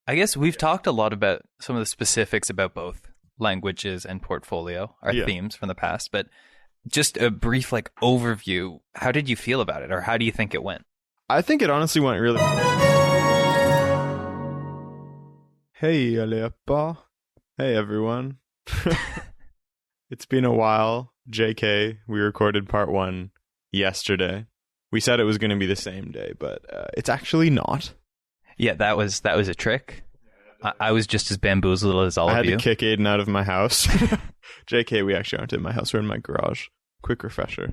I guess we've talked a lot about some of the specifics about both languages and portfolio, our themes from the past, but just a brief overview. How did you feel about it, or how do you think it went? I think it honestly went really. Hey, Alepa. Hey, everyone. It's been a while. JK, we recorded part 1 yesterday. We said it was going to be the same day, but it's actually not. Yeah, that was a trick. I was just as bamboozled as all of you. I had to kick Aidan out of my house. JK, we actually aren't in my house. We're in my garage. Quick refresher.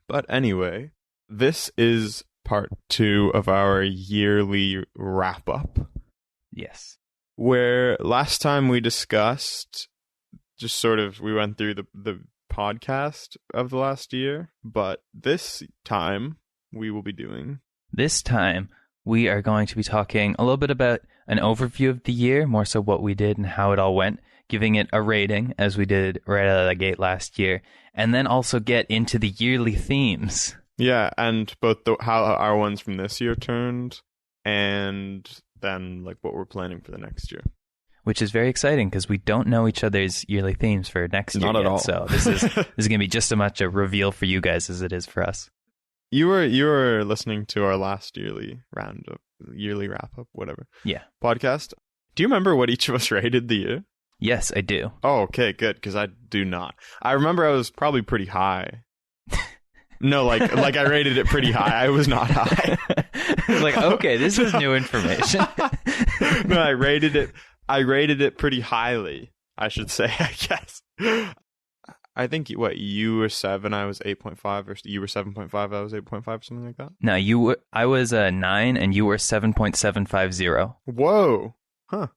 But anyway, this is part 2 of our yearly wrap-up. Yes. Where last time we discussed, just sort of, we went through the podcast of the last year. But this time, we will be doing... This time, we are going to be talking a little bit about an overview of the year, more so what we did and how it all went, giving it a rating, as we did right out of the gate last year, and then also get into the yearly themes. Yeah, and both how our ones from this year turned, and then what we're planning for the next year. Which is very exciting because we don't know each other's yearly themes for next year. Not at all. So this is going to be just as much a reveal for you guys as it is for us. You were listening to our last yearly wrap up, whatever. Yeah. Podcast. Do you remember what each of us rated the year? Yes, I do. Oh, okay, good, because I do not. I remember I was probably pretty high. No, I rated it pretty high. I was not high. Okay, this is new information. No, I rated it pretty highly, I should say, I guess. I think you were 7, I was 8.5, or you were 7.5, I was 8.5, something like that. No, I was 9 and you were 7.750. Whoa. Huh.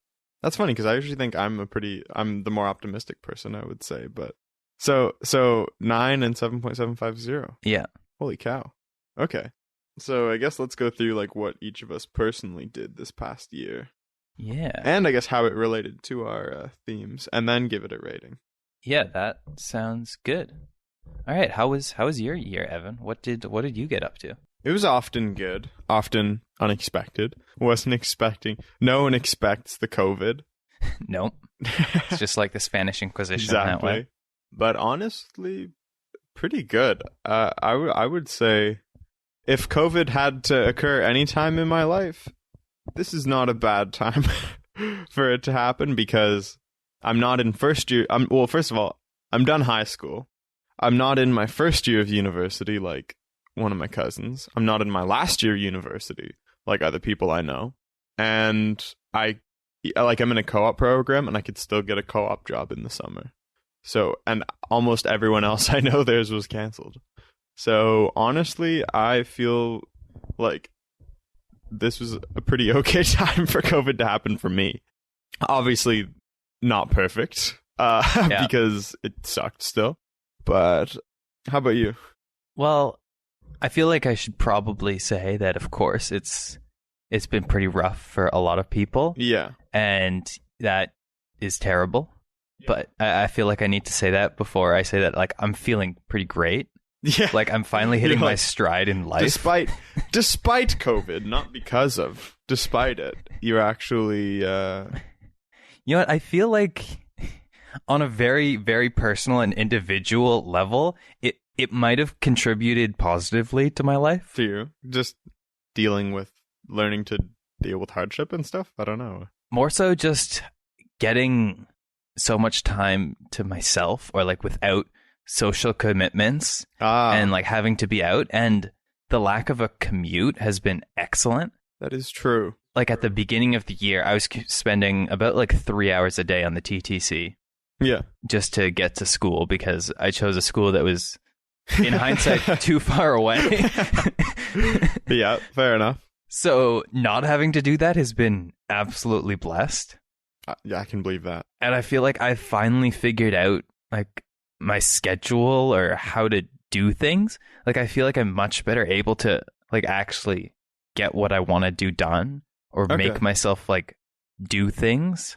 That's funny because I usually think I'm the more optimistic person, I would say, but so 9 and 7.750. Yeah. Holy cow. Okay. So I guess let's go through what each of us personally did this past year. Yeah. And I guess how it related to our themes, and then give it a rating. Yeah, that sounds good. All right, how was your year, Evan? What did you get up to? It was often good, often unexpected. Wasn't expecting. No one expects the COVID. Nope. It's just like the Spanish Inquisition exactly. That way. But honestly, pretty good. I would say if COVID had to occur any time in my life, this is not a bad time for it to happen because I'm not in first year. First of all, I'm done high school. I'm not in my first year of university like one of my cousins. I'm not in my last year of university like other people I know. And I'm in a co-op program and I could still get a co-op job in the summer. So, and almost everyone else I know theirs was canceled. So honestly, I feel like this was a pretty okay time for COVID to happen for me. Obviously not perfect, because it sucked still. But how about you? Well, I feel like I should probably say that, of course, it's been pretty rough for a lot of people. Yeah. And that is terrible. Yeah. But I feel like I need to say that before I say that, I'm feeling pretty great. Yeah. I'm finally hitting my stride in life. Despite COVID, not because of, despite it, you're actually... You know what? I feel like on a very, very personal and individual level, it might have contributed positively to my life. To you? Just learning to deal with hardship and stuff? I don't know. More so just getting so much time to myself or without social commitments and having to be out. And the lack of a commute has been excellent. That is true. At the beginning of the year, I was spending about 3 hours a day on the TTC. Yeah. Just to get to school because I chose a school that was, in hindsight, too far away. Yeah, fair enough. So not having to do that has been absolutely blessed. Yeah, I can believe that. And I feel like I finally figured out my schedule or how to do things. I feel like I'm much better able to actually get what I want to do done. Or make myself do things.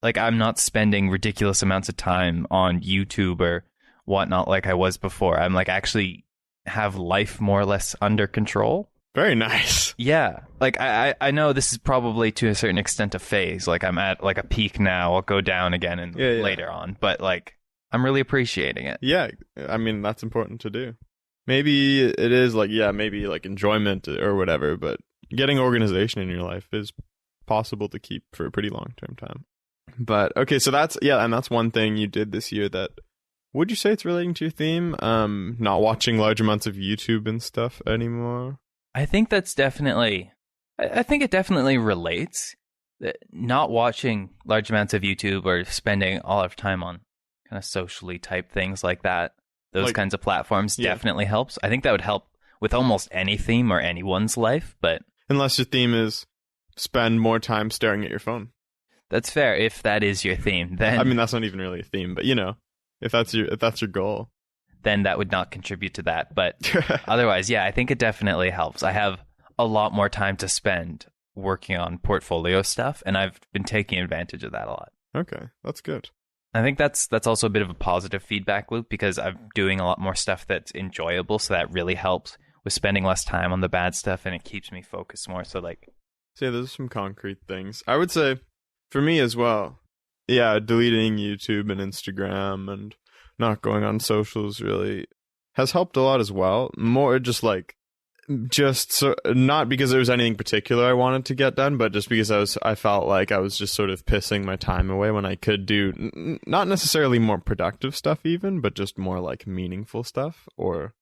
I'm not spending ridiculous amounts of time on YouTube or whatnot like I was before. I'm actually have life more or less under control. Very nice. Yeah. Like I know this is probably to a certain extent a phase. Like I'm at like a peak now. I'll go down again and later on. But like I'm really appreciating it. Yeah. I mean, that's important to do. Maybe it is like, maybe like enjoyment or whatever, but getting organization in your life is possible to keep for a pretty long-term time. But okay, so and that's one thing you did this year that, would you say it's relating to your theme? Not watching large amounts of YouTube and stuff anymore? I think that's definitely, I think it definitely relates. Not watching large amounts of YouTube or spending all of time on kind of socially type things like that, those kinds of platforms definitely helps. I think that would help with almost any theme or anyone's life, but... Unless your theme is spend more time staring at your phone. That's fair. If that is your theme, then... I mean, that's not even really a theme, but if that's your goal, then that would not contribute to that. But otherwise, I think it definitely helps. I have a lot more time to spend working on portfolio stuff, and I've been taking advantage of that a lot. Okay, that's good. I think that's also a bit of a positive feedback loop because I'm doing a lot more stuff that's enjoyable, so that really helps with spending less time on the bad stuff, and it keeps me focused more. So those are some concrete things. I would say, for me as well, deleting YouTube and Instagram and not going on socials really has helped a lot as well. More not because there was anything particular I wanted to get done, but just because I felt like I was just sort of pissing my time away when I could do not necessarily more productive stuff even, but just more like meaningful stuff or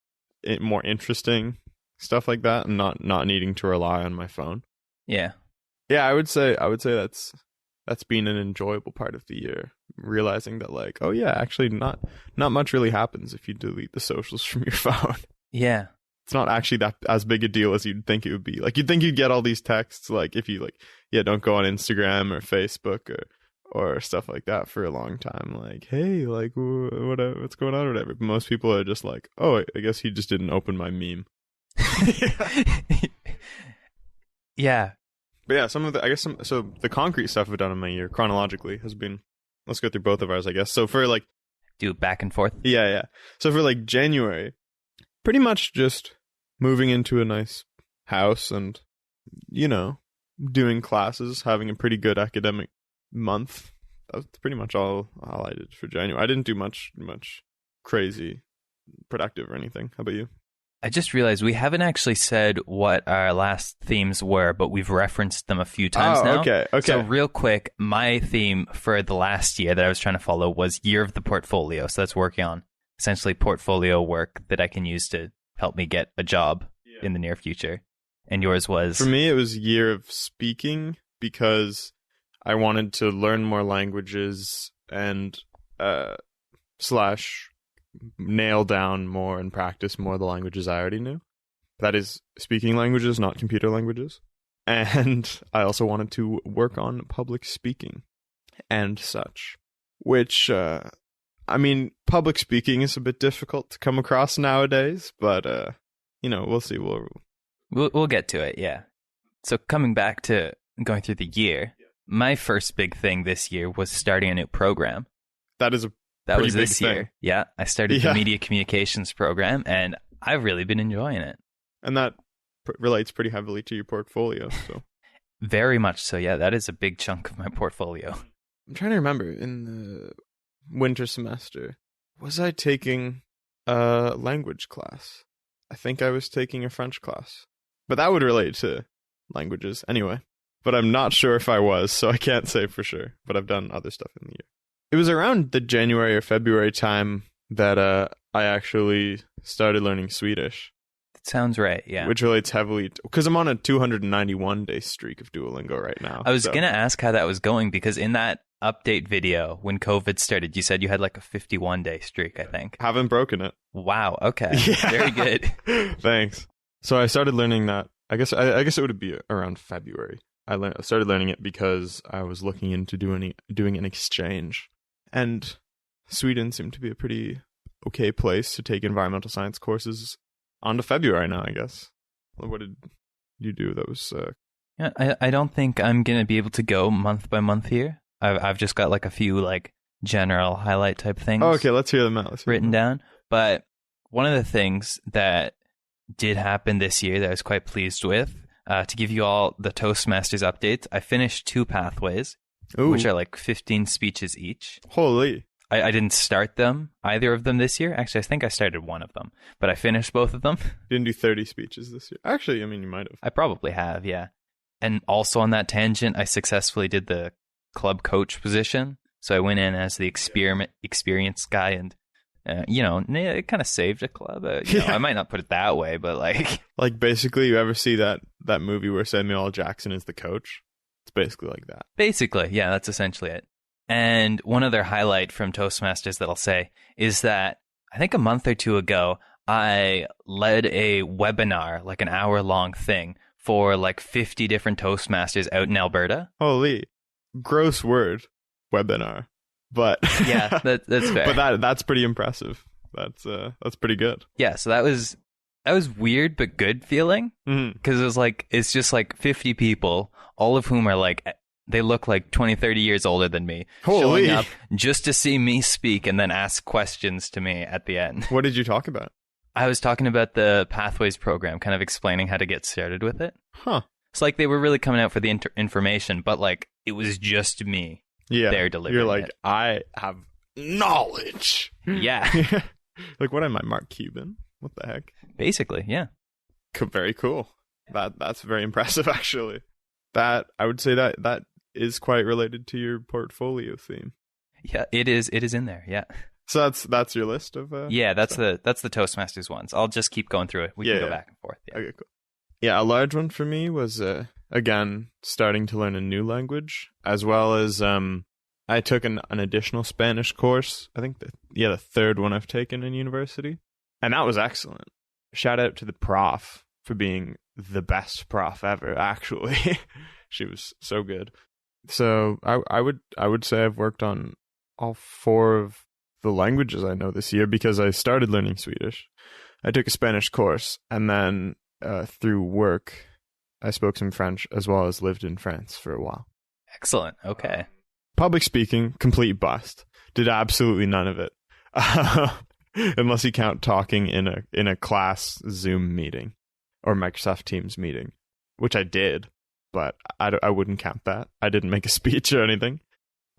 more interesting stuff like that, and not needing to rely on my phone. Yeah. I would say that's been an enjoyable part of the year, realizing that like, actually not much really happens if you delete the socials from your phone. Yeah. It's not actually that as big a deal as you'd think it would be. Like, you'd think you'd get all these texts, like, if you, don't go on Instagram or Facebook or stuff like that for a long time. Like, hey, like, what's going on or whatever. But most people are just like, oh, I guess he just didn't open my meme. Yeah. But some of the, so the concrete stuff I've done in my year, chronologically, has been, let's go through both of ours, I guess. So for, do it back and forth? Yeah. So for, January, pretty much just moving into a nice house and, doing classes, having a pretty good academic month. That's pretty much all I did for January. I didn't do much crazy productive or anything. How about you? I just realized we haven't actually said what our last themes were, but we've referenced them a few times now. Okay. So real quick, my theme for the last year that I was trying to follow was Year of the Portfolio. So that's working on essentially portfolio work that I can use to help me get a job in the near future. And yours was? For me, it was Year of Speaking because I wanted to learn more languages and / nail down more and practice more the languages I already knew. That is speaking languages, not computer languages. And I also wanted to work on public speaking and such, which... public speaking is a bit difficult to come across nowadays, but, we'll see. We'll get to it, yeah. So coming back to going through the year, my first big thing this year was starting a new program. That was this thing. Year. Yeah, I started the media communications program, and I've really been enjoying it. And that relates pretty heavily to your portfolio, so. Very much so, yeah. That is a big chunk of my portfolio. I'm trying to remember, in the winter semester, was I taking a language class? I think I was taking a French class, but that would relate to languages anyway. But I'm not sure if I was, so I can't say for sure. But I've done other stuff in the year. It was around the January or February time that I actually started learning Swedish. That sounds right, yeah. Which relates heavily, because I'm on a 291-day streak of Duolingo right now. I was going to ask how that was going, because in that update video, when COVID started, you said you had like a 51-day streak, I think. Haven't broken it. Wow, okay. Yeah. Very good. Thanks. So I started learning that, I guess it would be around February. I started learning it because I was looking into doing an exchange. And Sweden seemed to be a pretty okay place to take environmental science courses on to February now, I guess. What did you do? That was... Yeah, I don't think I'm going to be able to go month by month here. I've just got like a few like general highlight type things. Oh, okay, let's hear them out. Written down. But one of the things that did happen this year that I was quite pleased with. To give you all the Toastmasters updates, I finished 2 pathways, Ooh. which are like 15 speeches each. Holy. I didn't start either of them this year. Actually, I think I started one of them, but I finished both of them. You didn't do 30 speeches this year. Actually, I mean, you might have. I probably have, yeah. And also on that tangent, I successfully did the club coach position. So I went in as the experienced guy, and it kind of saved a club. I might not put it that way, but like basically, you ever see that movie where Samuel L. Jackson is the coach? It's basically like that. Basically, yeah, that's essentially it. And one other highlight from Toastmasters that I'll say is that I think a month or 2 ago, I led a webinar, like an hour-long thing, for like 50 different Toastmasters out in Alberta. Holy, gross word, webinar. But yeah, that's fair. But that's pretty impressive. That's pretty good. Yeah, so that was weird but good feeling, because it's just like 50 people, all of whom are like, they look like 20, 30 years older than me, showing up just to see me speak and then ask questions to me at the end. What did you talk about? I was talking about the Pathways program, kind of explaining how to get started with it. Huh. It's like they were really coming out for the information, but like it was just me there delivering. You're like, it. I have knowledge. Yeah. Like, what am I, Mark Cuban? What the heck? Basically, yeah. Very cool. That's very impressive, actually. That I would say that is quite related to your portfolio theme. Yeah, it is in there. Yeah. So that's your list of yeah, that's the Toastmasters ones. I'll just keep going through it. We can go back and forth. Yeah. Okay, cool. Yeah, a large one for me was again starting to learn a new language, as well as I took an additional Spanish course. I think the third one I've taken in university, and that was excellent. Shout out to the prof for being the best prof ever. Actually, she was so good. So I would say I've worked on all 4 of the languages I know this year, because I started learning Swedish. I took a Spanish course, and then through work, I spoke some French, as well as lived in France for a while. Excellent. Okay. Public speaking, complete bust. Did absolutely none of it, unless you count talking in a class Zoom meeting or Microsoft Teams meeting, which I did, but I wouldn't count that. I didn't make a speech or anything.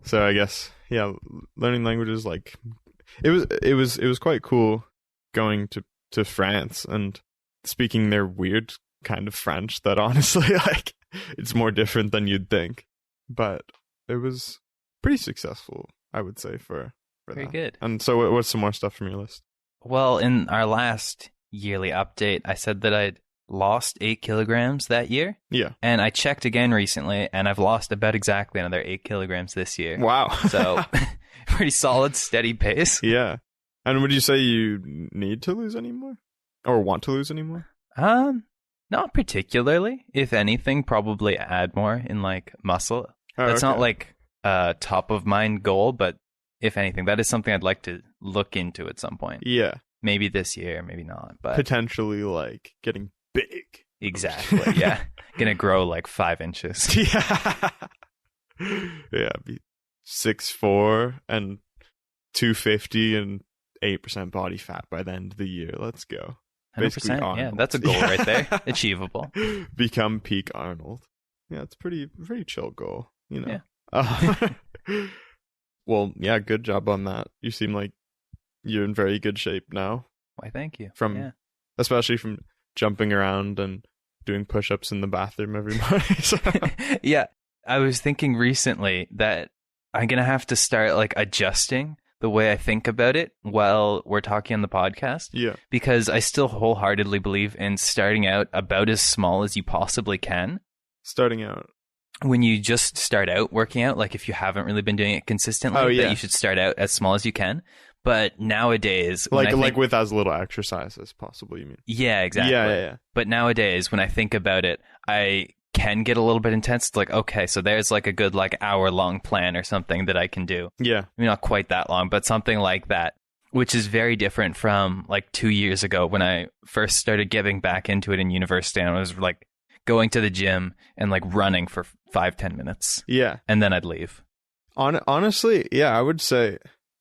So I guess, yeah, learning languages, like it was quite cool going to France and speaking their weird kind of French that honestly, like, it's more different than you'd think. But it was pretty successful, I would say, for Very that. good. And so what's some more stuff from your list? Well, in our last yearly update, I said that I'd lost 8 kilograms that year. Yeah. And I checked again recently, and I've lost about exactly another 8 kilograms this year. Wow. So pretty solid, steady pace. Yeah. And would you say you need to lose any more? Or want to lose any more? Not particularly. If anything, probably add more in like muscle. That's not like a top of mind goal, but if anything, that is something I'd like to look into at some point. Yeah. Maybe this year, maybe not. But potentially like getting big. Exactly. Yeah. Gonna grow like 5 inches. Yeah. Yeah. Be 6'4" and 250 and 8% body fat by the end of the year. Let's go. 100%. Yeah, that's a goal right there. Achievable. Become peak Arnold. Yeah, it's pretty chill goal, you know. Yeah. Well, yeah, good job on that. You seem like you're in very good shape now. Why, thank you. Especially from jumping around and doing push-ups in the bathroom every morning. So. Yeah, I was thinking recently that I'm going to have to start like adjusting the way I think about it while we're talking on the podcast. Yeah. Because I still wholeheartedly believe in starting out about as small as you possibly can. Starting out. When you just start out working out, like if you haven't really been doing it consistently, that you should start out as small as you can. But nowadays... Like with as little exercise as possible, you mean? Yeah, exactly. Yeah. But nowadays, when I think about it, I can get a little bit intense. It's like, okay, so there's like a good like hour-long plan or something that I can do. Yeah. I mean, not quite that long, but something like that, which is very different from like 2 years ago when I first started getting back into it in university, and I was like going to the gym and like running for 5-10 minutes. Yeah. And then I'd leave. Honestly, yeah, I would say,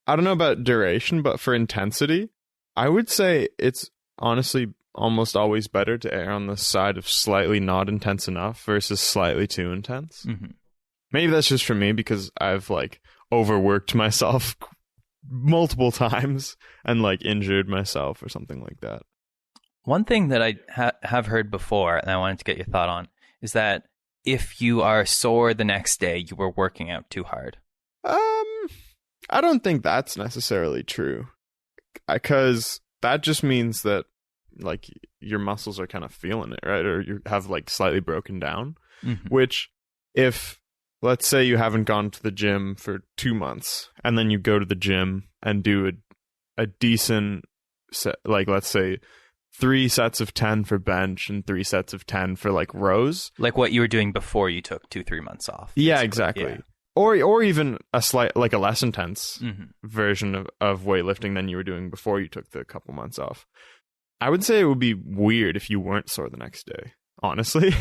I don't know about duration, but for intensity, I would say it's honestly almost always better to err on the side of slightly not intense enough versus slightly too intense. Mm-hmm. Maybe that's just for me because I've like overworked myself multiple times and like injured myself or something like that. One thing that I have heard before, and I wanted to get your thought on, is that if you are sore the next day, you were working out too hard. I don't think that's necessarily true, because that just means that like your muscles are kind of feeling it, right? Or you have like slightly broken down, Mm-hmm. which if, let's say you haven't gone to the gym for 2 months and then you go to the gym and do a decent set, like let's say 3 sets of 10 for bench and 3 sets of 10 for like rows. Like what you were doing before you took 2-3 months off. Yeah, basically. exactly. Yeah. Or even a slight, like a less intense Mm-hmm. version of weightlifting than you were doing before you took the couple months off. I would say it would be weird if you weren't sore the next day, honestly.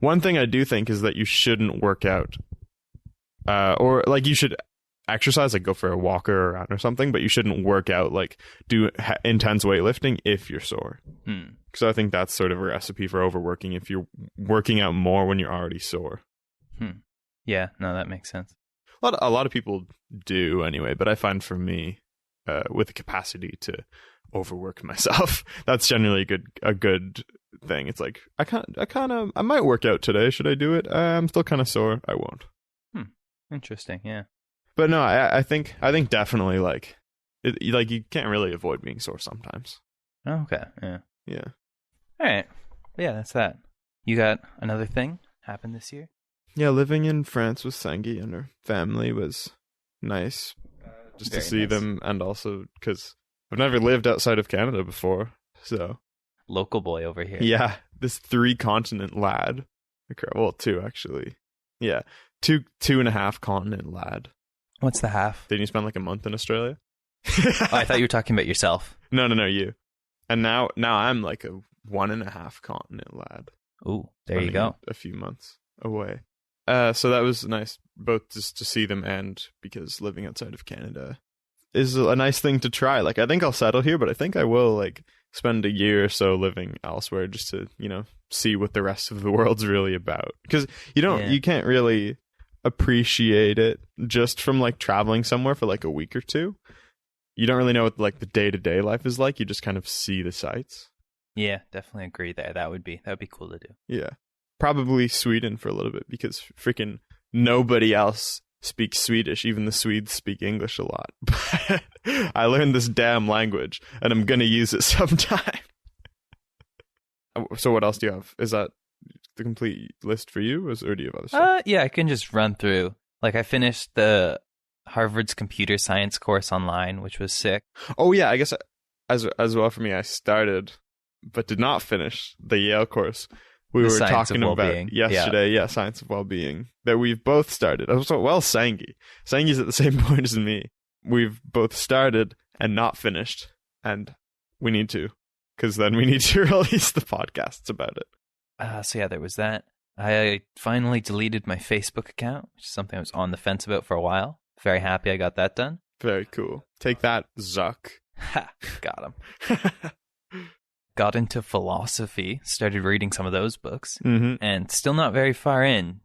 One thing I do think is that you shouldn't work out, or like you should exercise, like go for a walk or run or something, but you shouldn't work out, like do intense weightlifting if you're sore. So I think that's sort of a recipe for overworking if you're working out more when you're already sore. Yeah, no, that makes sense. A lot of people do anyway, but I find for me, with the capacity to overwork myself, that's generally a good thing. It's like I might work out today. Should I do it? I'm still kind of sore. I won't. Interesting. Yeah. But no, I think definitely like you can't really avoid being sore sometimes. Oh, okay. Yeah. Yeah. All right. Yeah, that's that. You got another thing happen this year? Yeah, living in France with Sengi and her family was nice, just Very to see nice. them, and also because I've never lived outside of Canada before, so Local boy over here. yeah, this 3-continent lad, well, 2 actually, yeah, 2.5 continent lad. What's the half? Didn't you spend like a month in Australia? Oh, I thought you were talking about yourself. No, you. And now I'm like a 1.5 continent lad. Ooh, there you Spending go. A few months away. So that was nice, both just to see them and because living outside of Canada is a nice thing to try. Like, I think I'll settle here, but I think I will like spend a year or so living elsewhere just to, see what the rest of the world's really about. Because you can't really appreciate it just from like traveling somewhere for like a week or two. You don't really know what like the day-to-day life is like. You just kind of see the sights. Yeah, definitely agree there. That would be cool to do. Yeah. Probably Sweden for a little bit because freaking nobody else speaks Swedish. Even the Swedes speak English a lot. But I learned this damn language and I'm going to use it sometime. So what else do you have? Is that the complete list for you, or do you have other stuff? Yeah, I can just run through. Like, I finished the Harvard's computer science course online, which was sick. Oh yeah, I guess as well for me, I started but did not finish the Yale course. We were talking about yesterday, yeah, Science of Wellbeing, that we've both started. Sangi. Sangi's at the same point as me. We've both started and not finished, and we need to, because then we need to release the podcasts about it. So yeah, there was that. I finally deleted my Facebook account, which is something I was on the fence about for a while. Very happy I got that done. Very cool. Take that, Zuck. Ha! Got him. Got into philosophy, started reading some of those books, and still not very far in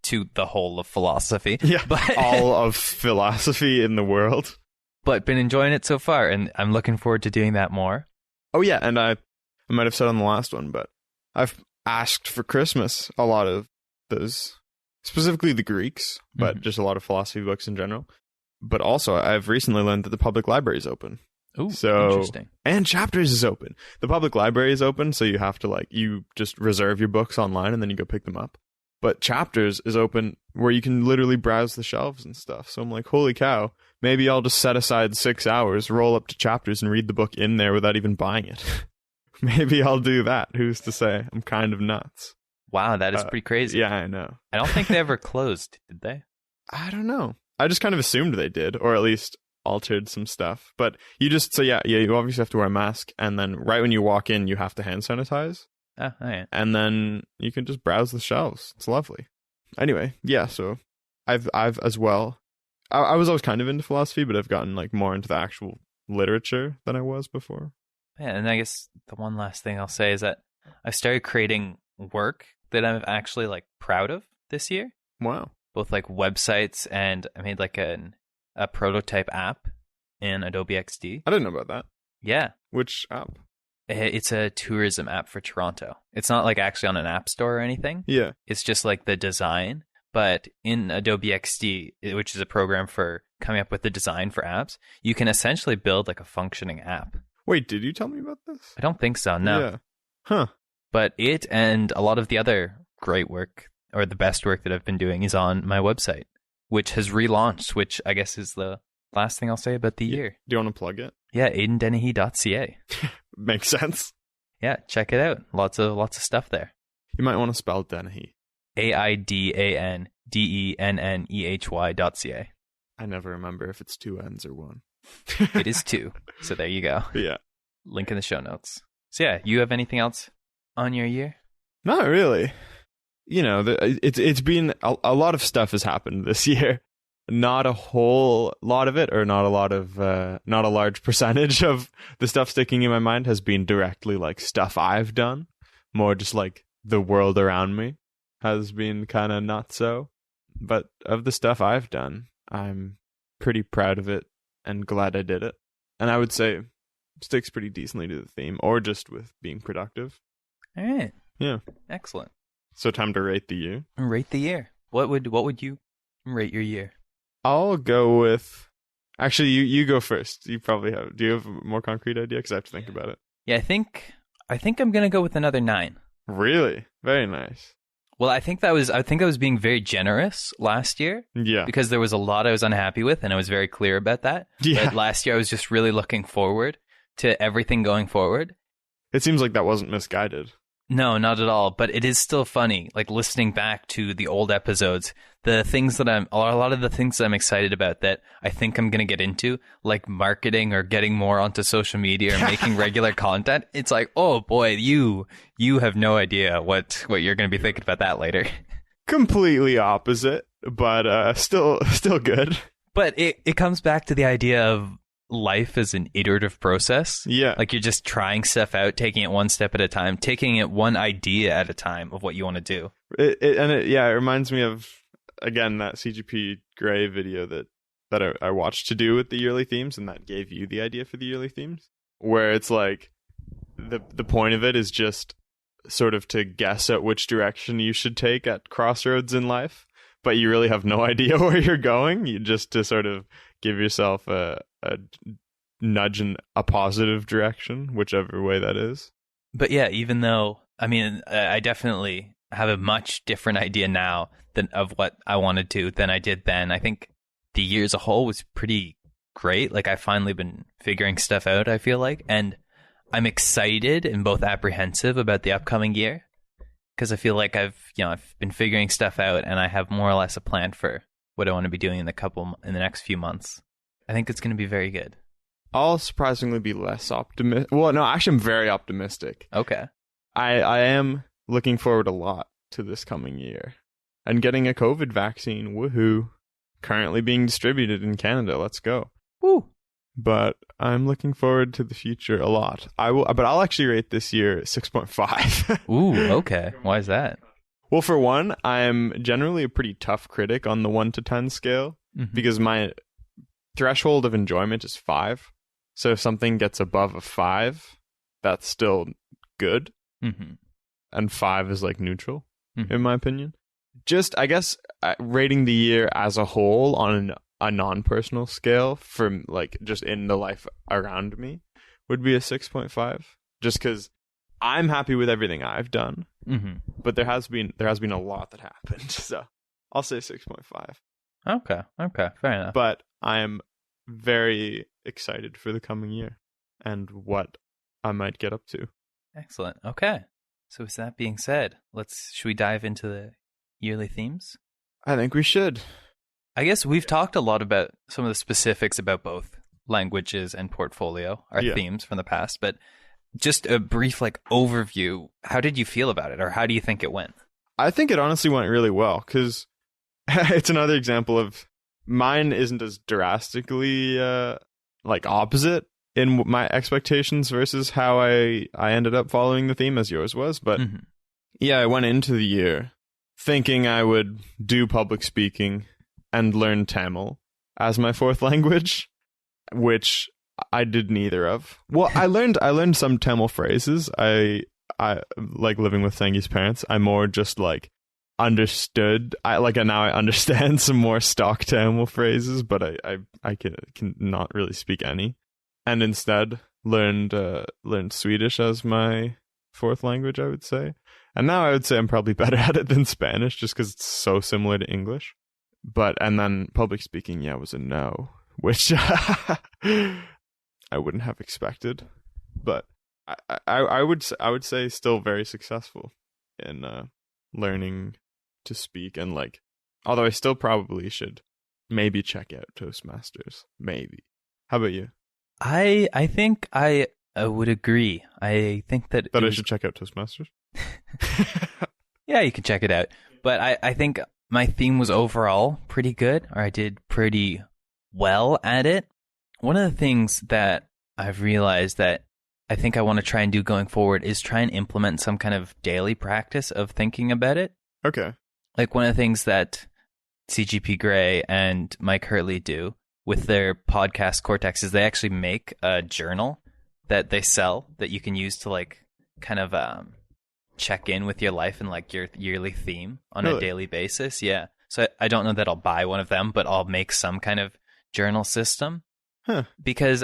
to the whole of philosophy. Yeah, but all of philosophy in the world. But been enjoying it so far, and I'm looking forward to doing that more. Oh yeah, and I might have said on the last one, but I've asked for Christmas a lot of those, specifically the Greeks, but just a lot of philosophy books in general. But also, I've recently learned that the public library is open. Ooh, so, interesting. And Chapters is open. The public library is open, so you have to you just reserve your books online and then you go pick them up. But Chapters is open where you can literally browse the shelves and stuff. So I'm like, holy cow, maybe I'll just set aside 6 hours, roll up to Chapters and read the book in there without even buying it. Maybe I'll do that. Who's to say? I'm kind of nuts. Wow, that is pretty crazy. Yeah, I know. I don't think they ever closed, did they? I don't know. I just kind of assumed they did, or at least altered some stuff. But you you obviously have to wear a mask, and then right when you walk in, you have to hand sanitize. Oh, all right. And then you can just browse the shelves. It's lovely. Anyway, yeah, so I've as well. I was always kind of into philosophy, but I've gotten more into the actual literature than I was before. Yeah, and I guess the one last thing I'll say is that I started creating work that I'm actually like proud of this year, Wow. both like websites, and I made like a prototype app in Adobe XD. I didn't know about that. Yeah, Which app? it's a tourism app for Toronto. It's not like actually on an app store or anything. Yeah. It's just like the design, but in Adobe XD, which is a program for coming up with the design for apps, you can essentially build like a functioning app. Wait, did you tell me about this? I don't think so, no. Yeah. Huh. But it and a lot of the other great work, or the best work that I've been doing, is on my website, which has relaunched, which I guess is the last thing I'll say about the year. Do you want to plug it? Yeah, aidandennehy.ca. Makes sense. Yeah, check it out. Lots of stuff there. You might want to spell Dennehy. AIDANDENNEHY.ca. I never remember if it's 2 N's or 1. It is 2. So there you go. Yeah. Link in the show notes. So yeah, you have anything else on your year? Not really. You know, it's been a lot of stuff has happened this year. Not a whole lot of it, or not a large percentage of the stuff sticking in my mind has been directly like stuff I've done. More just like the world around me has been kind of not so. But of the stuff I've done, I'm pretty proud of it and glad I did it. And I would say sticks pretty decently to the theme, or just with being productive. All right. Yeah. Excellent. So time to rate the year. Rate the year. What would you rate your year? I'll go with... Actually, you go first. You probably have... Do you have a more concrete idea? Because I have to think about it. Yeah, I think I'm going to go with another 9. Really? Very nice. Well, I think I was being very generous last year. Yeah. Because there was a lot I was unhappy with, and I was very clear about that. Yeah. But last year I was just really looking forward to everything going forward. It seems like that wasn't misguided. No, not at all. But it is still funny, like listening back to the old episodes, a lot of the things that I'm excited about that I think I'm going to get into, like marketing or getting more onto social media or making regular content. It's like, oh boy, you have no idea what you're going to be thinking about that later. Completely opposite, but still good. But it comes back to the idea of life as an iterative process. Yeah. Like you're just trying stuff out, taking it one step at a time, taking it one idea at a time of what you want to do. It reminds me of, again, that CGP Grey video that I watched to do with the yearly themes, and that gave you the idea for the yearly themes, where it's like the point of it is just sort of to guess at which direction you should take at crossroads in life, but you really have no idea where you're going. You just to sort of give yourself a nudge in a positive direction, whichever way that is. But yeah, even though, I mean, I definitely have a much different idea now of what I wanted to than I did then. I think the year as a whole was pretty great. Like I've finally been figuring stuff out, I feel like, and I'm excited and both apprehensive about the upcoming year, because I feel like I've been figuring stuff out, and I have more or less a plan for what I want to be doing in the next few months. I think it's going to be very good. I'll surprisingly be less optimistic. Well, no, actually, I'm very optimistic. Okay. I am looking forward a lot to this coming year. And getting a COVID vaccine, woohoo. Currently being distributed in Canada, let's go. Woo! But I'm looking forward to the future a lot. But I'll actually rate this year 6.5. Ooh, okay. Why is that? Well, for one, I'm generally a pretty tough critic on the 1 to 10 scale, because my threshold of enjoyment is 5. So if something gets above a 5, that's still good. Mm-hmm. And 5 is like neutral, in my opinion. Just, I guess, rating the year as a whole on a non-personal scale from like just in the life around me would be a 6.5. Just because I'm happy with everything I've done, but there has been a lot that happened. So I'll say 6.5. Okay, fair enough. But I am very excited for the coming year and what I might get up to. Excellent. Okay. So with that being said, should we dive into the yearly themes? I think we should. I guess we've talked a lot about some of the specifics about both languages and portfolio, our themes from the past, but just a brief overview. How did you feel about it, or how do you think it went? I think it honestly went really well, because it's another example of mine isn't as drastically opposite in my expectations versus how I ended up following the theme as yours was. But yeah, I went into the year thinking I would do public speaking and learn Tamil as my fourth language, which I did neither of. Well, I learned some Tamil phrases. I like living with Sangi's parents. I more just like understood. And now I understand some more stock Tamil phrases, but I can not really speak any. And instead learned Swedish as my fourth language, I would say. And now I would say I'm probably better at it than Spanish, just because it's so similar to English. And then public speaking, was a no, which I wouldn't have expected. But I would say still very successful in learning to speak, and like, although I still probably should maybe check out Toastmasters. Maybe. How about you? I think I would agree. I think that I should check out Toastmasters. Yeah, you can check it out. But I think my theme was overall pretty good, or I did pretty well at it. One of the things that I've realized that I think I want to try and do going forward is try and implement some kind of daily practice of thinking about it. Okay. Like one of the things that CGP Grey and Mike Hurley do with their podcast Cortex is they actually make a journal that they sell that you can use to like kind of check in with your life and like your yearly theme on a daily basis. Yeah. So I don't know that I'll buy one of them, but I'll make some kind of journal system. Because,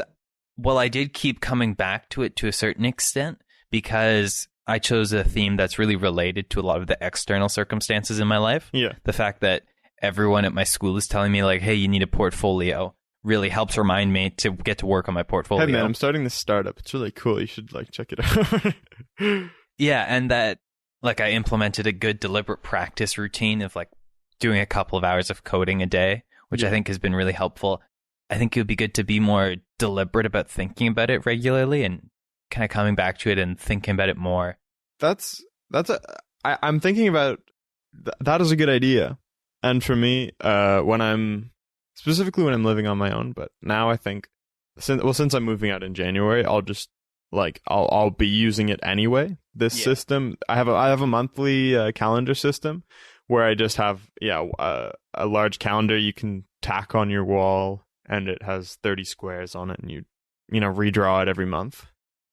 well, I did keep coming back to it to a certain extent because I chose a theme that's really related to a lot of the external circumstances in my life. Yeah. The fact that everyone at my school is telling me like, hey, you need a portfolio really helps remind me to get to work on my portfolio. Hey man, I'm starting this startup. It's really cool. You should like check it out. Yeah, and that like I implemented a good deliberate practice routine of like doing a couple of hours of coding a day, which I think has been really helpful. I think it would be good to be more deliberate about thinking about it regularly and kind of coming back to it and thinking about it more. I'm thinking about that is a good idea. And for me, when I'm living on my own, but now I think since I'm moving out in January, I'll just like I'll be using it anyway. This system, I have a monthly calendar system where I just have a large calendar you can tack on your wall, and it has 30 squares on it, and you redraw it every month.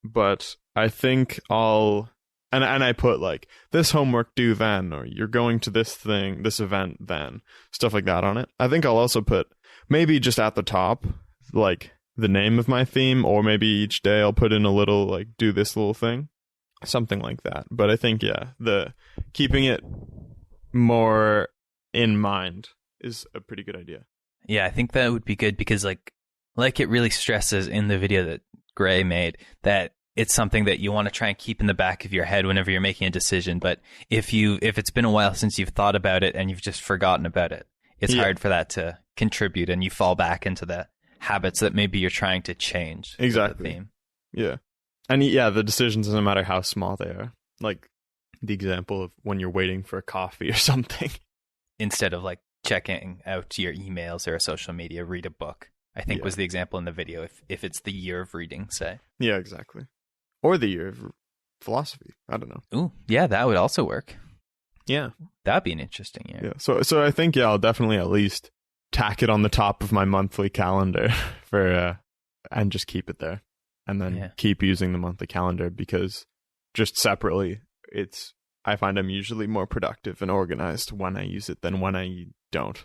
But I think and I put like this homework due then, or you're going to this event then, stuff like that on it. I think I'll also put maybe just at the top like the name of my theme, or maybe each day I'll put in a little like do this little thing, something like that. But I think the keeping it more in mind is a pretty good idea. Yeah, I think that would be good because like it really stresses in the video that Gray made that it's something that you want to try and keep in the back of your head whenever you're making a decision. But if it's been a while since you've thought about it and you've just forgotten about it, it's hard for that to contribute, and you fall back into the habits that maybe you're trying to change. Exactly. The theme. Yeah. And the decisions, no matter how small they are, like the example of when you're waiting for a coffee or something. Instead of like checking out your emails or social media, read a book, I think was the example in the video. If it's the year of reading, say. Yeah, exactly. Or the year of philosophy. I don't know. Ooh, yeah, that would also work. Yeah. That'd be an interesting year. Yeah. So I think, I'll definitely at least tack it on the top of my monthly calendar for and just keep it there. And then keep using the monthly calendar, because just separately, I find I'm usually more productive and organized when I use it than when I don't.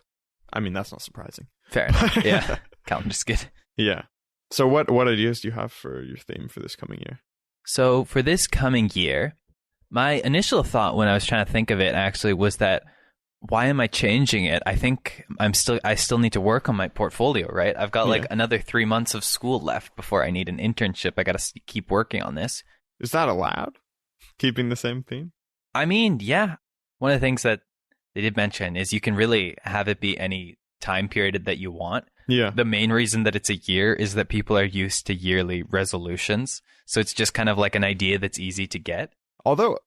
I mean, that's not surprising. Fair enough. Yeah. Calendar's good. Yeah. So what ideas do you have for your theme for this coming year? So for this coming year, my initial thought when I was trying to think of it actually was that, why am I changing it? I think I still need to work on my portfolio, right? I've got like another 3 months of school left before I need an internship. I got to keep working on this. Is that allowed? Keeping the same theme? I mean, yeah. One of the things that they did mention is you can really have it be any time period that you want. Yeah. The main reason that it's a year is that people are used to yearly resolutions. So it's just kind of like an idea that's easy to get. Although,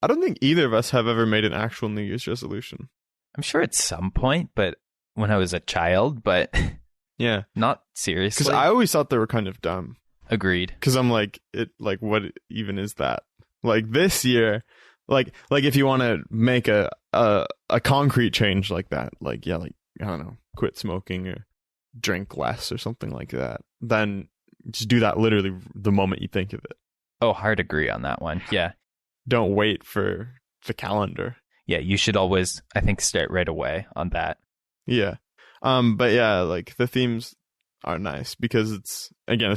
I don't think either of us have ever made an actual New Year's resolution. I'm sure at some point, but when I was a child, but yeah, not seriously. Because I always thought they were kind of dumb. Agreed. Because I'm like, what even is that? Like this year, like if you want to make a concrete change like that, like I don't know, quit smoking or drink less or something like that, then just do that literally the moment you think of it. Oh, hard agree on that one. Yeah. Don't wait for the calendar. Yeah, you should always, I think, start right away on that. Yeah. But yeah, like the themes are nice because it's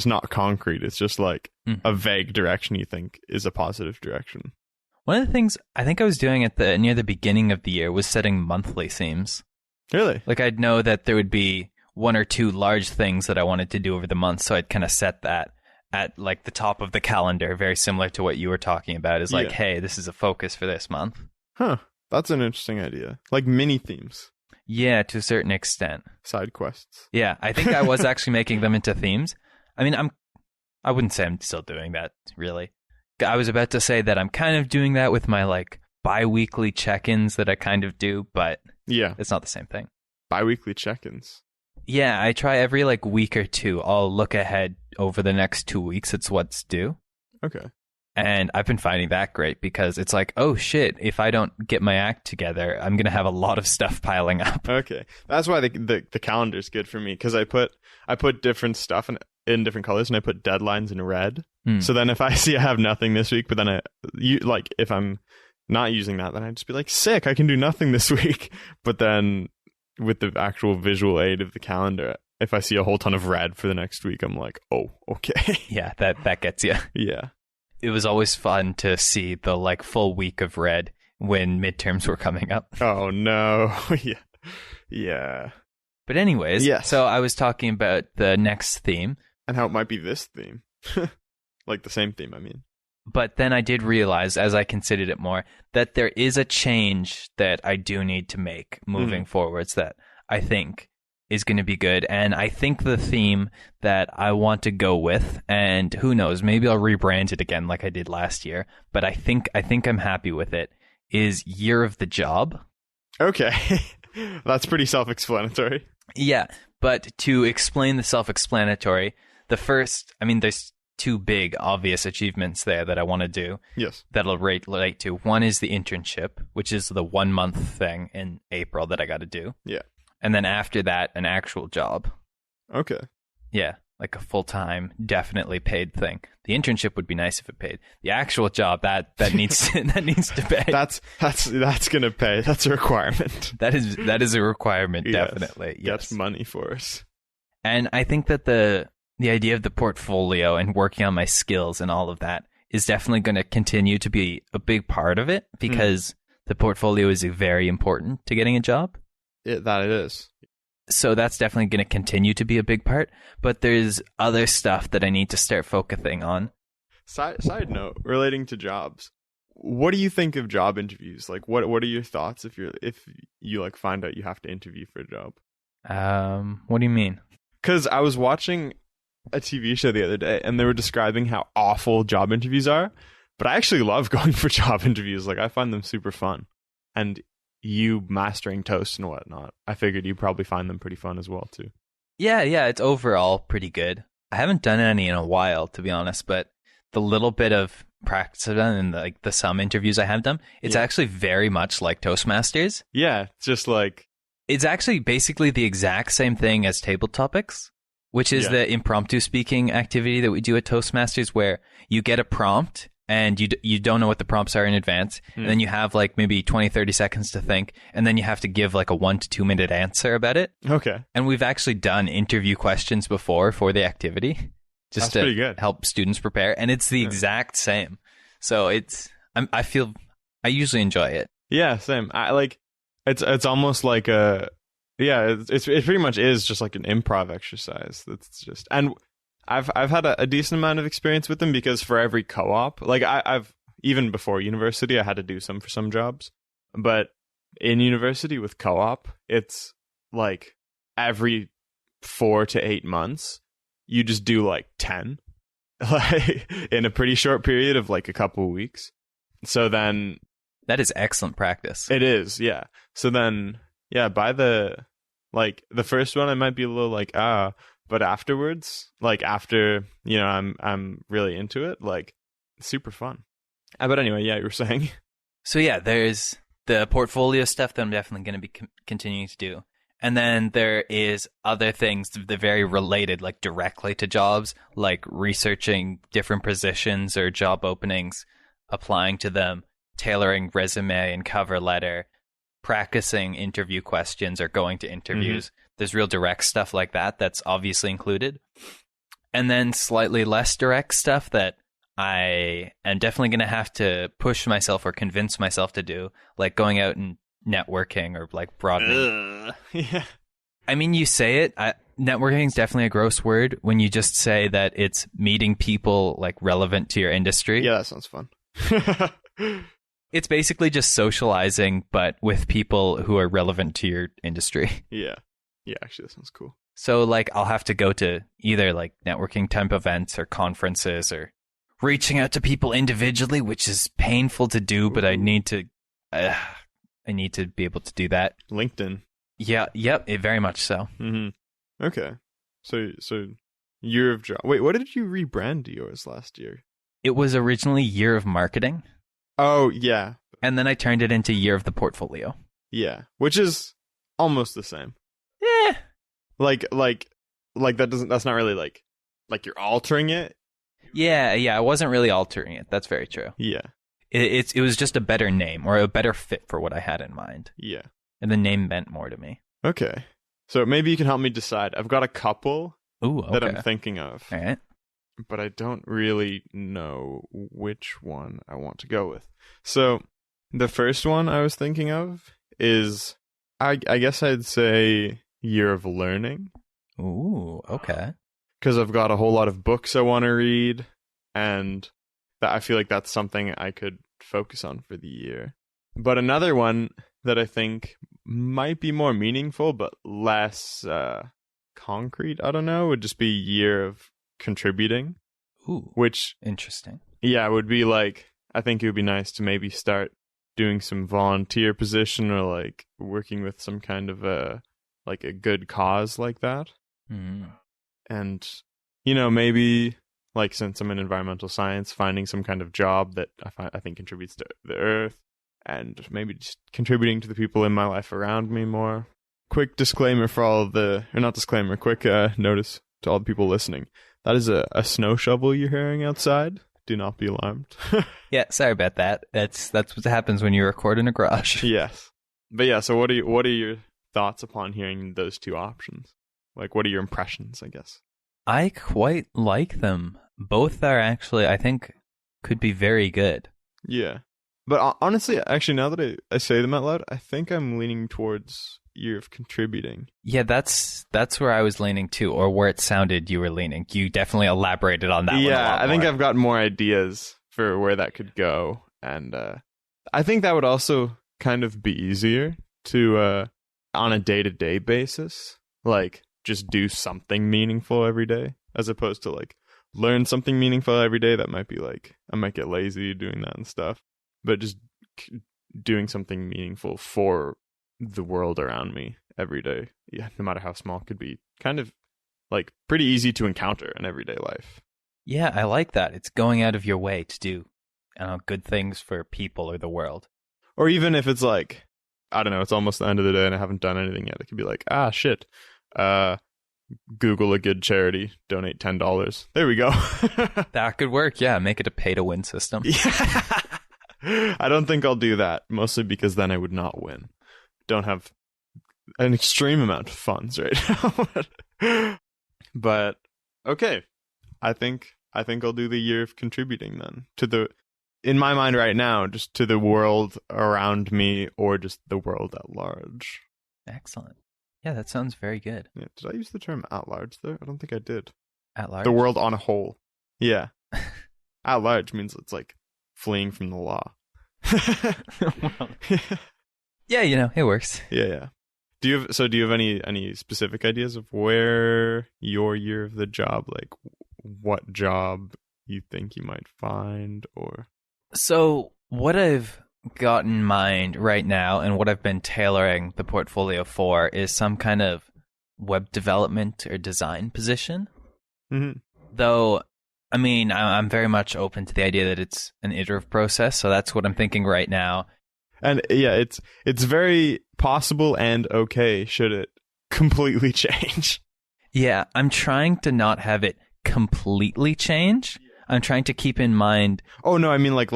not concrete. It's just like a vague direction you think is a positive direction. One of the things I think I was doing near the beginning of the year was setting monthly themes. Really? Like I'd know that there would be one or two large things that I wanted to do over the month, so I'd kind of set that at like the top of the calendar, very similar to what you were talking about, is like, hey, this is a focus for this month. Huh. That's an interesting idea. Like mini themes. Yeah, to a certain extent. Side quests. Yeah, I think I was actually making them into themes. I mean, I wouldn't say I'm still doing that, really. I was about to say that I'm kind of doing that with my like bi-weekly check-ins that I kind of do, but yeah, it's not the same thing. Bi-weekly check-ins. Yeah, I try every like week or two. I'll look ahead over the next 2 weeks. It's what's due. Okay. And I've been finding that great because it's like, oh shit, if I don't get my act together, I'm going to have a lot of stuff piling up. Okay. That's why the calendar is good for me, because I put different stuff in different colors and I put deadlines in red. So then if I see I have nothing this week, but then if I'm not using that, then I'd just be like, sick, I can do nothing this week. But then with the actual visual aid of the calendar, if I see a whole ton of red for the next week, I'm like, oh, okay. Yeah, that gets you. Yeah. It was always fun to see the like full week of red when midterms were coming up. Oh no. Yeah. But anyways, yes. So I was talking about the next theme. And how it might be this theme. Like the same theme, I mean. But then I did realize, as I considered it more, that there is a change that I do need to make moving forwards that I think is going to be good. And I think the theme that I want to go with, and who knows, maybe I'll rebrand it again like I did last year, but I think I'm happy with it, is Year of the Job. Okay. That's pretty self-explanatory. Yeah, but to explain the self-explanatory, there's two big obvious achievements there that I want to do. Yes. That'll relate to. One is the internship, which is the 1 month thing in April that I got to do. Yeah. And then after that, an actual job. Okay. Yeah, like a full-time, definitely paid thing. The internship would be nice if it paid. The actual job, that needs to pay. That's gonna pay. That's a requirement. That is a requirement, Yes. Definitely. Yes. That's money for us. And I think that the idea of the portfolio and working on my skills and all of that is definitely going to continue to be a big part of it, because the portfolio is very important to getting a job. That it is. So that's definitely going to continue to be a big part. But there's other stuff that I need to start focusing on. Side note, relating to jobs, what do you think of job interviews? Like, what are your thoughts if you like find out you have to interview for a job? What do you mean? Because I was watching a TV show the other day, and they were describing how awful job interviews are. But I actually love going for job interviews. Like, I find them super fun. And you mastering toast and whatnot, I figured you probably find them pretty fun as well too. Yeah, it's overall pretty good. I haven't done any in a while, to be honest, but the little bit of practice I've done and the some interviews I have done, it's actually very much like Toastmasters. Yeah, it's just like... It's actually basically the exact same thing as Table Topics, which is the impromptu speaking activity that we do at Toastmasters, where you get a prompt and you don't know what the prompts are in advance, and then you have like maybe 20-30 seconds to think, and then you have to give like a 1 to 2 minute answer about it. Okay. And we've actually done interview questions before for the activity, just That's pretty good. Help students prepare, and it's the exact same. So I usually enjoy it. Yeah, same. I like it's almost like it pretty much is just like an improv exercise. That's just, and I've had a decent amount of experience with them, because for every co-op, like I've even before university, I had to do some for some jobs, but in university with co-op, it's like every 4 to 8 months, you just do like 10, like in a pretty short period of like a couple of weeks. So then that is excellent practice. It is, yeah. So then, yeah, by the Like the first one, I might be a little like but afterwards, like after I'm really into it, like super fun. But anyway, yeah, you were saying. So yeah, there's the portfolio stuff that I'm definitely going to be continuing to do. And then there is other things that are very related, like directly to jobs, like researching different positions or job openings, applying to them, tailoring resume and cover letter, practicing interview questions or going to interviews. There's real direct stuff like that that's obviously included. And then slightly less direct stuff that I am definitely going to have to push myself or convince myself to do, like going out and networking or like broadening. Yeah. I mean, you say it. Networking is definitely a gross word when you just say that it's meeting people like relevant to your industry. Yeah, that sounds fun. It's basically just socializing, but with people who are relevant to your industry. Yeah. Yeah, actually, that sounds cool. So like I'll have to go to either like networking type events or conferences or reaching out to people individually, which is painful to do, but I need to be able to do that. LinkedIn. Yeah, yep, very much so. Mm-hmm. Okay. So year of job. Wait, what did you rebrand yours last year? It was originally Year of Marketing. Oh, yeah. And then I turned it into Year of the Portfolio. Yeah, which is almost the same. Yeah. Like that's not really like you're altering it. Yeah, I wasn't really altering it. That's very true. Yeah. It was just a better name or a better fit for what I had in mind. Yeah. And the name meant more to me. Okay. So maybe you can help me decide. I've got a couple that I'm thinking of. All right. But I don't really know which one I want to go with. So the first one I was thinking of is, I guess I'd say Year of Learning. Ooh, okay. Because I've got a whole lot of books I want to read, and that I feel like that's something I could focus on for the year. But another one that I think might be more meaningful but less concrete, I don't know, would just be Year of Contributing. Ooh, which interesting. Yeah, it would be like, I think it would be nice to maybe start doing some volunteer position or like working with some kind of a good cause like that. Mm. And maybe like, since I'm in environmental science, finding some kind of job that I think contributes to the earth, and maybe just contributing to the people in my life around me more. Quick disclaimer for all of the, or not disclaimer, quick notice to all the people listening. That is a snow shovel you're hearing outside. Do not be alarmed. Yeah, sorry about that. That's what happens when you record in a garage. Yes. But yeah, so what are your thoughts upon hearing those two options? Like, what are your impressions, I guess? I quite like them. Both are actually, I think, could be very good. Yeah. But honestly, actually, now that I say them out loud, I think I'm leaning towards Year of Contributing. Yeah, that's where I was leaning too, or where it sounded you were leaning. You definitely elaborated on that one a lot I think more. I've got more ideas for where that could go. And I think that would also kind of be easier to, on a day-to-day basis, like, just do something meaningful every day, as opposed to, like, learn something meaningful every day. That might be, like, I might get lazy doing that and stuff. But just doing something meaningful for the world around me every day, yeah, no matter how small, could be kind of, like, pretty easy to encounter in everyday life. Yeah, I like that. It's going out of your way to do good things for people or the world. Or even if it's like, I don't know, it's almost the end of the day and I haven't done anything yet. It could be like, shit. Google a good charity, donate $10. There we go. That could work. Yeah, make it a pay-to-win system. Yeah. I don't think I'll do that, mostly because then I would not win. Don't have an extreme amount of funds right now. But okay, I think I'll do the Year of Contributing then, in my mind right now, just to the world around me, or just the world at large. Excellent. Yeah, that sounds very good. Yeah, did I use the term at large there? I don't think I did. At large? The world on a whole. Yeah. At large means it's like fleeing from the law. Yeah, it works. Yeah. Do you have any specific ideas of where your year of the job, like what job you think you might find, or? So what I've got in mind right now and what I've been tailoring the portfolio for is some kind of web development or design position. Mm-hmm. Though, I mean, I'm very much open to the idea that it's an iterative process, so that's what I'm thinking right now. And yeah, it's very possible and okay should it completely change. Yeah, I'm trying to not have it completely change. I'm trying to keep in mind. Oh no, I mean like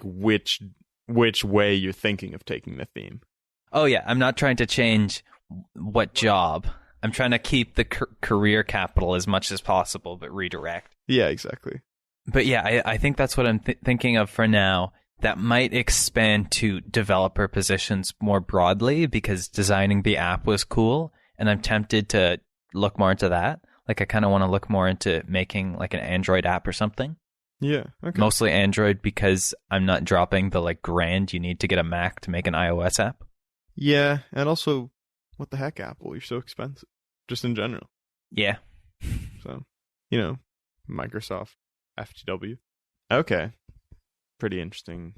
which way you're thinking of taking the theme. Oh yeah, I'm not trying to change what job. I'm trying to keep the career capital as much as possible, but redirect. Yeah, exactly. But yeah, I think that's what I'm thinking of for now. That might expand to developer positions more broadly because designing the app was cool, and I'm tempted to look more into that. Like I kind of want to look more into making like an Android app or something. Yeah, okay. Mostly Android because I'm not dropping the like grand you need to get a Mac to make an iOS app. Yeah, and also, what the heck, Apple? You're so expensive, just in general. Yeah. So, Microsoft, FTW. Okay. Pretty interesting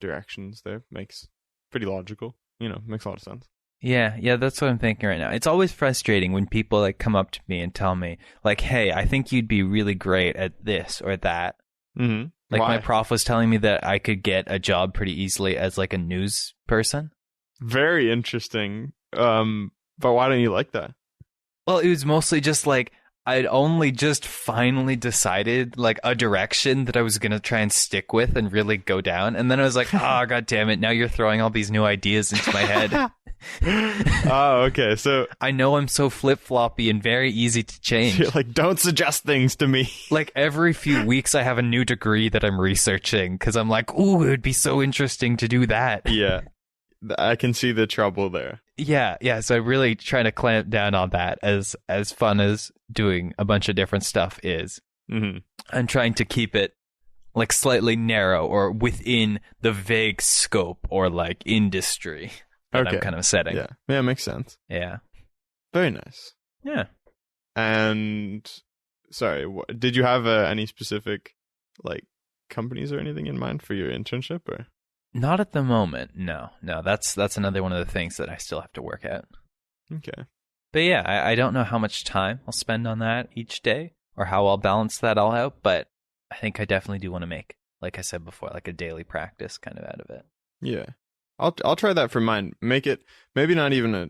directions there. Makes pretty logical. Makes a lot of sense. Yeah, that's what I'm thinking right now. It's always frustrating when people like come up to me and tell me like, "Hey, I think you'd be really great at this or that." Mm-hmm. Like Why? my prof was telling me that I could get a job pretty easily as like a news person. Very interesting. But why don't you like that? Well, it was mostly just like I'd only just finally decided like a direction that I was going to try and stick with and really go down. And then I was like, oh, God damn it. Now you're throwing all these new ideas into my head. Oh, okay. So I know I'm so flip-floppy and very easy to change. you're like, don't suggest things to me. Like every few weeks I have a new degree that I'm researching because I'm like, ooh, it would be so interesting to do that. Yeah. I can see the trouble there. Yeah. So I'm really trying to clamp down on that as fun as doing a bunch of different stuff is. Mm-hmm. I'm trying to keep it like slightly narrow or within the vague scope or like industry that I'm kind of setting. Yeah, makes sense. Yeah. Very nice. Yeah. And sorry, did you have any specific like companies or anything in mind for your internship or? Not at the moment. No. That's another one of the things that I still have to work at. Okay. But yeah, I don't know how much time I'll spend on that each day or how I'll balance that all out. But I think I definitely do want to make, like I said before, like a daily practice kind of out of it. Yeah. I'll try that for mine. Make it maybe not even a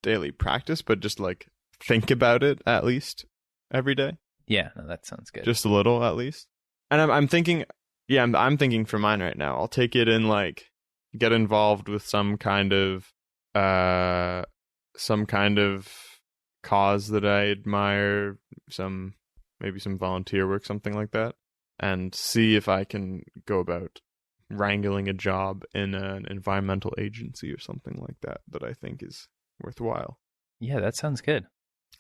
daily practice, but just like think about it at least every day. Yeah, no, that sounds good. Just a little at least. And I'm thinking. Yeah, I'm thinking for mine right now. I'll take it and like get involved with some kind of cause that I admire, maybe some volunteer work, something like that, and see if I can go about wrangling a job in an environmental agency or something like that I think is worthwhile. Yeah, that sounds good.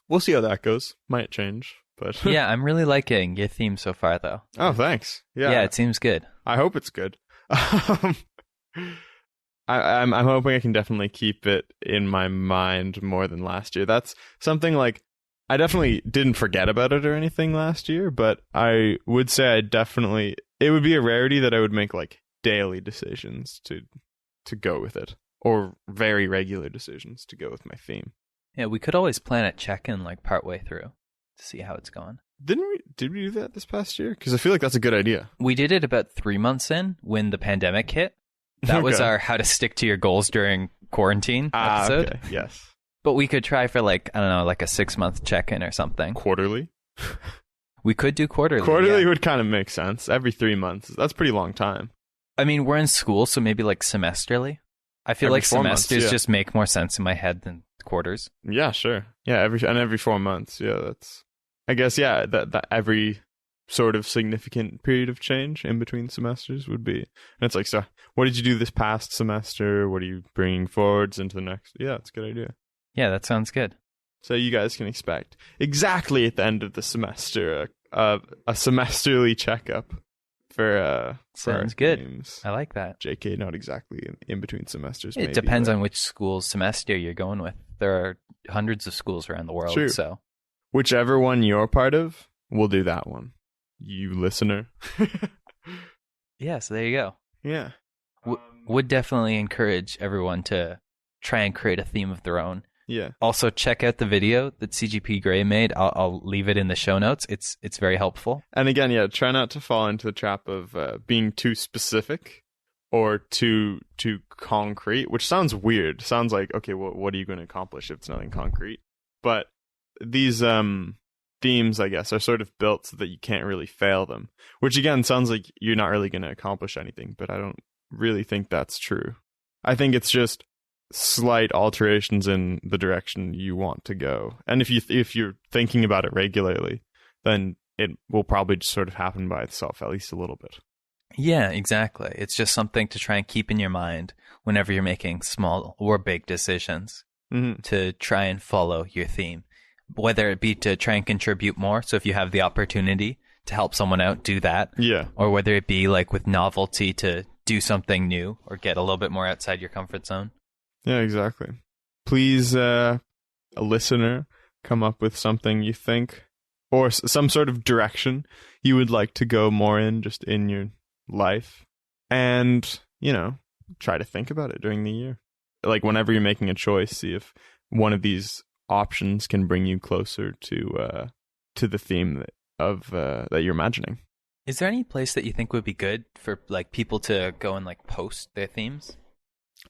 We'll see how that goes. Might change. But yeah, I'm really liking your theme so far, though. Oh, thanks. Yeah, it seems good. I hope it's good. I'm hoping I can definitely keep it in my mind more than last year. That's something like I definitely didn't forget about it or anything last year, but I would say it would be a rarity that I would make like daily decisions to go with it, or very regular decisions to go with my theme. Yeah, we could always plan a check-in like partway through to see how it's going. Did we do that this past year? Because I feel like that's a good idea. We did it about 3 months in when the pandemic hit. That was our how to stick to your goals during quarantine episode. Okay. Yes. But we could try for like, I don't know, like a 6-month check-in or something. Quarterly? We could do quarterly. Quarterly would kind of make sense. Every 3 months. That's a pretty long time. I mean, we're in school, so maybe like semesterly. I feel like semesters just make more sense in my head than quarters. Yeah, sure. Yeah, every 4 months. Yeah, that's. I guess that every sort of significant period of change in between semesters would be. And it's like, so what did you do this past semester? What are you bringing forwards into the next? Yeah, it's a good idea. Yeah, that sounds good. So you guys can expect exactly at the end of the semester a semesterly checkup for sounds good. Games. I like that. JK, not exactly in between semesters. It depends on which school's semester you're going with. There are hundreds of schools around the world. True. So whichever one you're part of, we'll do that one. You listener. Yeah, so there you go. Yeah. Would definitely encourage everyone to try and create a theme of their own. Yeah. Also, check out the video that CGP Grey made. I'll leave it in the show notes. It's very helpful. And again, yeah, try not to fall into the trap of being too specific or too concrete, which sounds weird. Sounds like, okay, what are you going to accomplish if it's nothing concrete? But these themes, I guess, are sort of built so that you can't really fail them, which again sounds like you're not really going to accomplish anything, but I don't really think that's true. I think it's just slight alterations in the direction you want to go. And if you're thinking about it regularly, then it will probably just sort of happen by itself, at least a little bit. Yeah, exactly. It's just something to try and keep in your mind whenever you're making small or big decisions, to try and follow your theme, whether it be to try and contribute more. So if you have the opportunity to help someone out, do that. Yeah. Or whether it be like with novelty to do something new or get a little bit more outside your comfort zone. Yeah, exactly. Please, a listener, come up with something you think, or some sort of direction you would like to go more in, just in your life. And, try to think about it during the year. Like, whenever you're making a choice, see if one of these options can bring you closer to the theme that you're imagining. Is there any place that you think would be good for like people to go and like post their themes?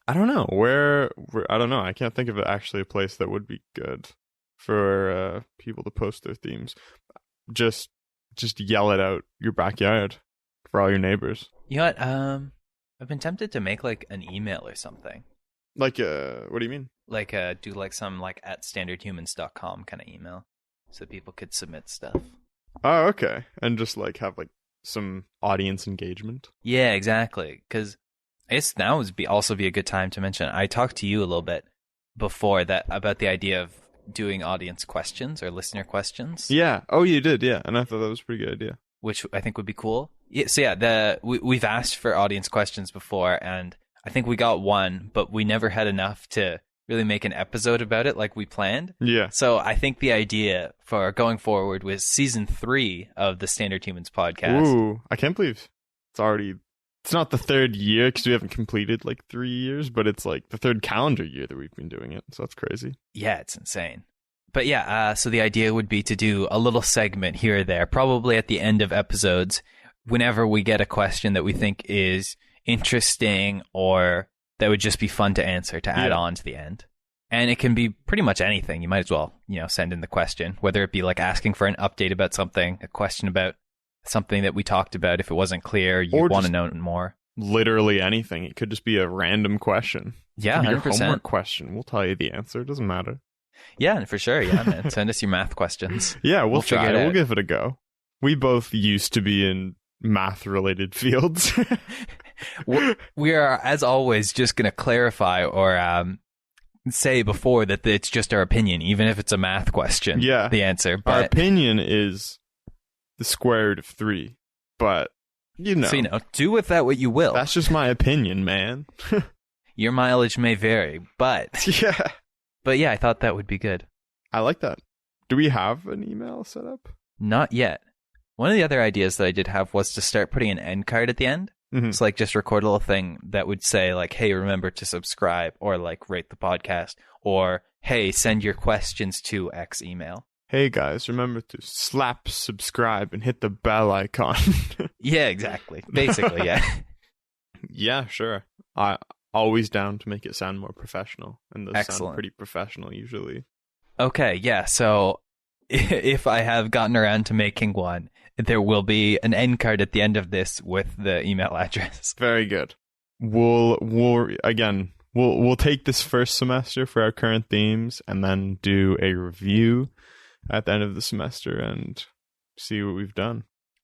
I don't know where I don't know. I can't think of actually a place that would be good for people to post their themes. Just yell it out your backyard for all your neighbors. You know what? I've been tempted to make like an email or something. Like what do you mean? Like do like some like @standardhumans.com kind of email, so people could submit stuff. Oh, okay. And just like have like some audience engagement. Yeah, exactly. Because I guess now would also be a good time to mention. I talked to you a little bit before that about the idea of doing audience questions or listener questions. Yeah. Oh, you did. Yeah, and I thought that was a pretty good idea. Which I think would be cool. Yeah, so yeah, we've asked for audience questions before, and I think we got one, but we never had enough to really make an episode about it like we planned. Yeah. So I think the idea for going forward was season 3 of the Standard Humans podcast. Ooh, I can't believe it's not the third year because we haven't completed like 3 years, but it's like the third calendar year that we've been doing it. So that's crazy. Yeah, it's insane. But yeah, so the idea would be to do a little segment here or there, probably at the end of episodes, whenever we get a question that we think is interesting or that would just be fun to answer, to add on to the end. And it can be pretty much anything. You might as well, send in the question, whether it be like asking for an update about something, a question about something that we talked about. If it wasn't clear, you want to know more. Literally anything. It could just be a random question. Yeah, 100%. Your homework question. We'll tell you the answer. It doesn't matter. Yeah, for sure. Yeah, man. Send us your math questions. Yeah, we'll try it. We'll give it a go. We both used to be in math-related fields. We are, as always, just going to clarify or say before that it's just our opinion, even if it's a math question. Yeah. The answer. Our opinion is the square root of 3, but, So, do with that what you will. That's just my opinion, man. Your mileage may vary, but... Yeah. But yeah, I thought that would be good. I like that. Do we have an email set up? Not yet. One of the other ideas that I did have was to start putting an end card at the end. Mm-hmm. It's like just record a little thing that would say like, hey, remember to subscribe, or like rate the podcast, or hey, send your questions to X email. Hey guys, remember to slap subscribe and hit the bell icon. Yeah, exactly. Basically, yeah. Yeah, sure. Always down to make it sound more professional, and those sound pretty professional usually. Okay, yeah, so if I have gotten around to making one, there will be an end card at the end of this with the email address. Very good. We'll take this first semester for our current themes and then do a review at the end of the semester and see what we've done.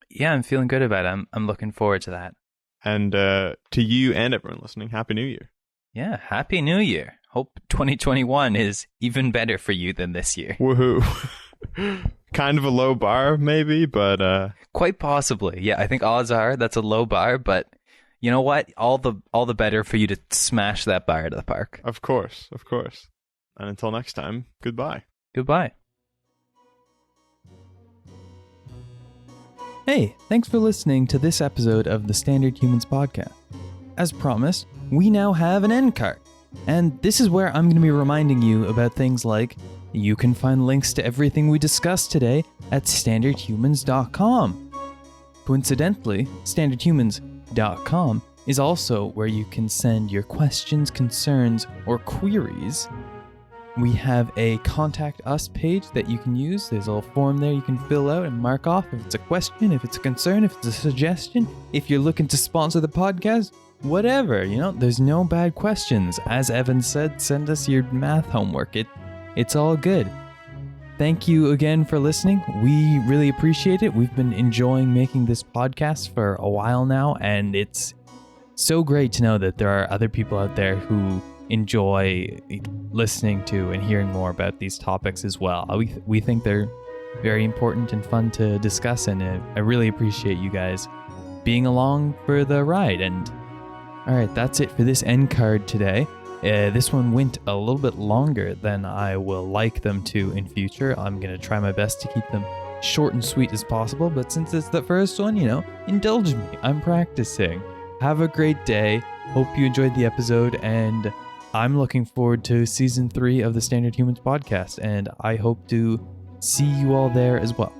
Yeah, I'm feeling good about it. I'm looking forward to that. And to you and everyone listening, Happy New Year. Yeah, Happy New Year. Hope 2021 is even better for you than this year. Woohoo. Kind of a low bar, maybe, but... Quite possibly. Yeah, I think odds are that's a low bar, but you know what? All the better for you to smash that bar to the park. Of course, of course. And until next time, goodbye. Goodbye. Hey, thanks for listening to this episode of the Standard Humans podcast. As promised, we now have an end card. And this is where I'm going to be reminding you about things like you can find links to everything we discussed today at standardhumans.com. Coincidentally, standardhumans.com is also where you can send your questions, concerns, or queries. We have a contact us page that you can use. There's a little form there you can fill out and mark off if it's a question, if it's a concern, if it's a suggestion, if you're looking to sponsor the podcast, whatever, there's no bad questions. As Evan said, send us your math homework. It's all good. Thank you again for listening. We really appreciate it. We've been enjoying making this podcast for a while now, and it's so great to know that there are other people out there who enjoy listening to and hearing more about these topics as well. We think they're very important and fun to discuss, and I really appreciate you guys being along for the ride. And all right, that's it for this end card today. This one went a little bit longer than I will like them to in future. I'm going to try my best to keep them short and sweet as possible, but since it's the first one, indulge me. I'm practicing. Have a great day. Hope you enjoyed the episode, and I'm looking forward to season 3 of the Standard Humans podcast, and I hope to see you all there as well.